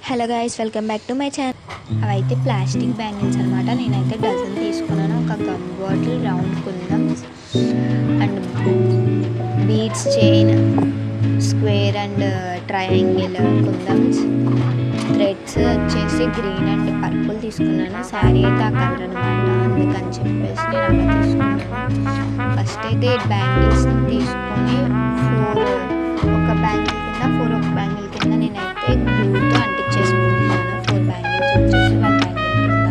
Hello guys, welcome back to my channel. అవైతే plastic bangles అనమాట. నేనైతే డజన్ తీసుకున్నాను. ఒక gum bottle, round kundans and beads chain, square and triangle kundans, threads వచ్చేసి green and purple తీసుకున్నాను. శారీ అయితే ఆ కలర్ అనమాట, అందుకని చెప్పేసి నేను అలా తీసుకున్నాను. ఫస్ట్ అయితే బ్యాంగిల్స్ తీసుకొని ఒక బ్యాంగిల్ కింద ఒక బ్యాంగిల్ కింద నేనైతే గ్లూతో అంటించేసుకుంటున్నాను. 4 బ్యాంగిల్స్ వచ్చేసి 1 బ్యాంగిల్ కింద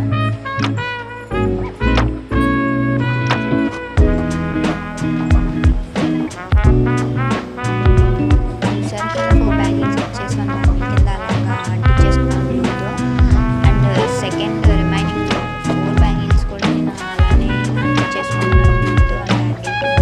ఈసారి 4 బ్యాంగిల్స్ వచ్చేసి 1 బ్యాంగిల్ కింద అలాగా అంటించేసుకున్నాను గ్లూతో. అండ్ సెకండ్ రిమైనింగ్ 4 బ్యాంగిల్స్ కూడా నేను అలానే అంటించేసుకున్నాను గ్లూతో 1 బ్యాంగిల్ కింద.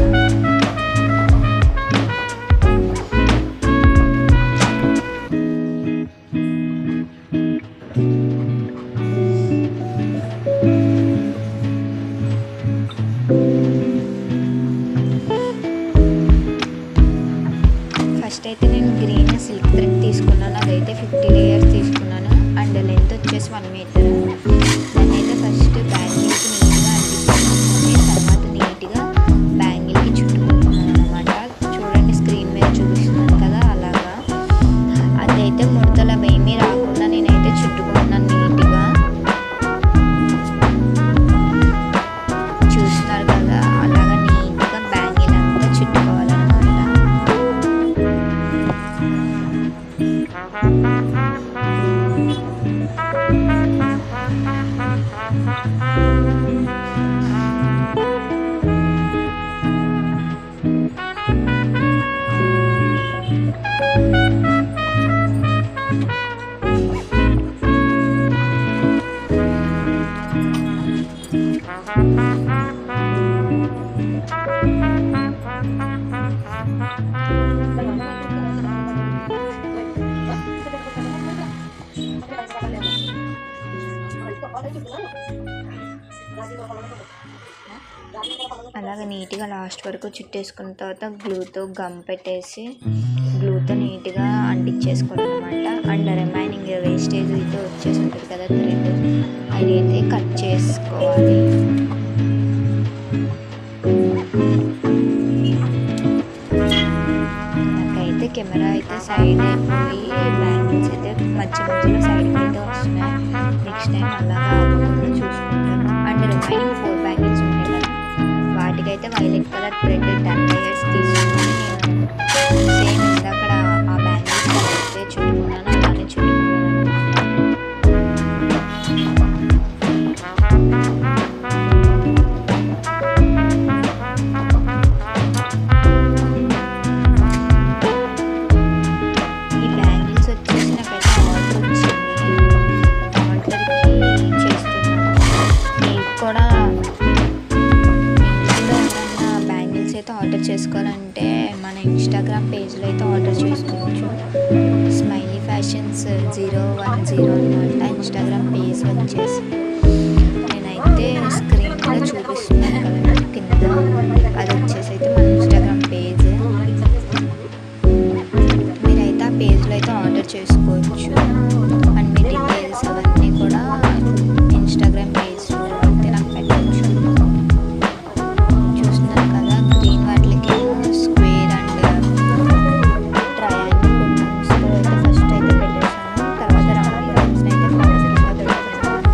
ఫస్ట్ అయితే నేను గ్రీన్ సిల్క్ థ్రెడ్ తీసుకున్నాను. అదైతే 50 లేయర్స్ తీసుకున్నాను. అండ్ లెంత్ వచ్చేసి 1 మీటర్. దాన్ని అయితే ఫస్ట్ బ్యాంగిల్కి నీట్గా అంటించుకొని తర్వాత నీట్గా బ్యాంగిల్కి చుట్టుకుంటున్నాను అనమాట. చూడండి, స్క్రీన్ మీద చూపిస్తున్నాను కదా, అలాగా. అదైతే ముడతలు అవేమీ రాకుండా నేనైతే చుట్టుకుంటున్నాను నీట్గా. చూస్తున్నారు కదా, అలాగా నీట్గా బ్యాంగిల్ అంతా చుట్టుకోవాలన్నమాట. అలాగ నీట్గా లాస్ట్ వరకు చుట్టేసుకున్న తర్వాత గ్లూతో గమ్ పెట్టేసి గ్లూతో నీట్గా అంటించేసుకోవాలి అనమాట. అండ్ రిమైనింగ్ వేస్టేజ్ అయితే వచ్చేసి ఉంటుంది కదా థ్రెడ్, అది అయితే కట్ చేసుకోవాలి. నాకైతే కెమెరా అయితే సైడ్ అయిపోయి బ్యాంగిల్స్ అయితే మధ్యలో సైడ్కి అయితే వస్తున్నాయి. నెక్స్ట్ టైం అలాగా అవ్వకుండా చూసుకుంటాను. అండ్ రిమైనింగ్ 4 బ్యాంగిల్స్ ఉంటాయి కదా, వాటికైతే వైలెట్ కలర్ థ్రెడ్ 10 లేయర్స్ తీసుకుని నేను సేమ్ ఇందాక ఆ బ్యాంగిల్స్ అయితే చుట్టుకున్నాను, అలానే చుట్టుకున్నాను అనమాట. ఈ బ్యాంగిల్స్ వచ్చేసి నాకైతే ఆర్డర్ వచ్చింది. ఆర్డర్కి చేస్తున్నాను. మీకు కూడా అయితే ఆర్డర్ చేసుకోవాలంటే మన ఇన్స్టాగ్రామ్ పేజ్లో అయితే ఆర్డర్ చేసుకోవచ్చు. స్మైలీ ఫ్యాషన్స్ 010 అనమాట ఇన్స్టాగ్రామ్ పేజ్ వచ్చేసి. నేనైతే స్క్రీన్ మీద చూపిస్తున్నాను కదా కింద, అది వచ్చేసి అయితే మన ఇన్స్టాగ్రామ్ పేజ్. మీరైతే ఆ పేజ్లో అయితే ఆర్డర్ చేసుకోవచ్చు. అన్ని డీటెయిల్స్ అవన్నీ కూడా ఇన్స్టాగ్రామ్ పేజ్లో అయితే నాకు పెట్టవచ్చు. చూస్తున్నారు కదా, గ్రీన్ వాటికి స్క్వేర్ అండ్ ట్రయాంగిల్ కుందమ్స్తో అయితే ఫస్ట్ అయితే పెట్టేసాను. తర్వాత రౌండ్ కుందమ్స్ని అయితే ఫ్లవర్స్ కింద పెట్టేసాను.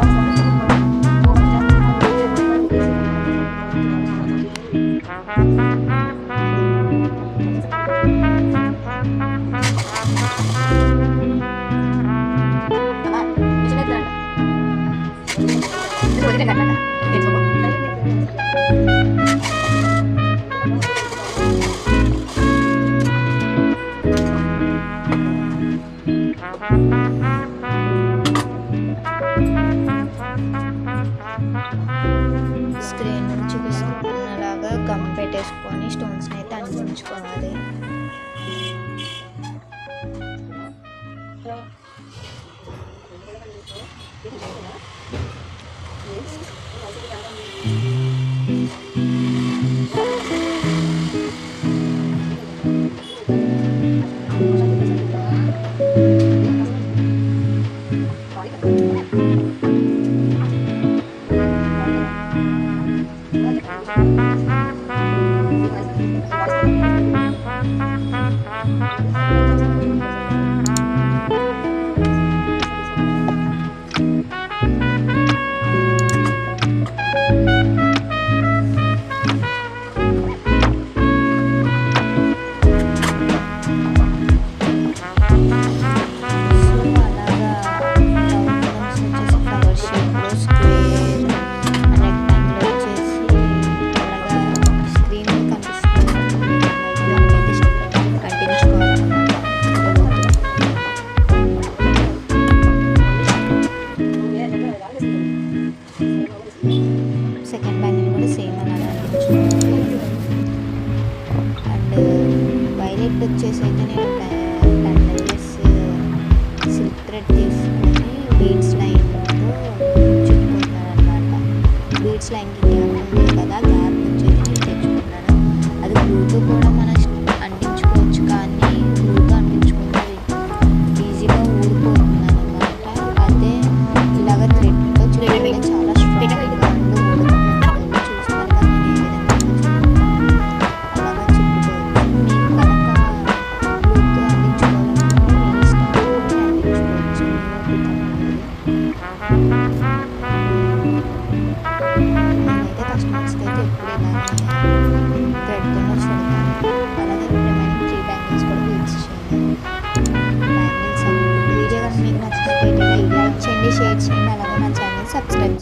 స్క్రీన్ మీద చూపిస్తున్నలాగా గమ్ పెట్టేసుకొని స్టోన్స్ని అయితే అంటించుకోవాలి. తీసుకొని బీడ్స్ లైన్తో చుట్టుకుంటున్నాను అనమాట. బీడ్స్ లైన్కి గ్యాప్ ఉంటుంది కదా, గ్యాప్ నుంచి నేను తెచ్చుకున్నాను. అది బ్లూతో కూడా మనం